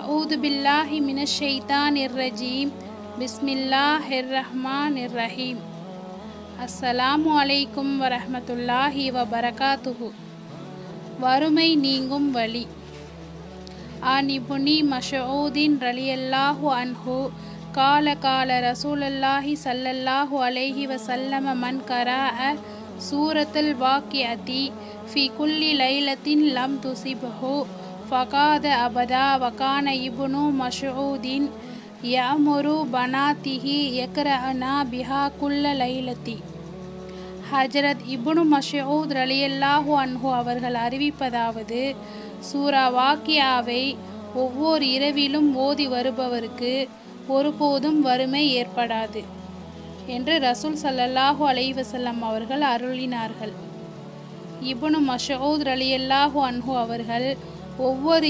அஊது பில்லாஹி மினஷ் ஷைத்தானிர் ரஜீம். பிஸ்மில்லாஹிர் ரஹ்மானிர் ரஹீம். அஸ்ஸலாமு அலைக்கும் வரஹ்மத்துல்லாஹி வபரகாத்துஹு. வறுமை நீங்கும் வழி. ஆன் இப்னி மஸ்ஊதின் ரலியல்லாஹு அன்ஹு கால கால ரசூலுல்லாஹி ஸல்லல்லாஹு அலைஹி வஸல்லம் மன் கரஅ சூரத்துல் வாக்கிஅத்தி ஃபி குல்லி லைலத்தின் லம் துஸிப்ஹு ஃபகாத அபதா வகான இப்னு மஸ்ஊதின் யஅமுரு பனாத்திஹி யக்ரஅனா பிஹா குல்ல லைலத்தி. ஹஜ்ரத் இப்னு மஸ்ஊத் ரலியல்லாஹு அன்ஹு அவர்கள் அறிவிப்பதாவது, சூரா வாக்கியாவை ஒவ்வொரு இரவிலும் ஓதி வருபவருக்கு ஒருபோதும் வறுமை ஏற்படாது என்று ரசூல் ஸல்லல்லாஹு அலைஹி வஸல்லம் அவர்கள் அருளினார்கள். இப்னு மஸ்ஊத் ரலியல்லாஹு அன்ஹு அவர்கள் ஒவ்வொரு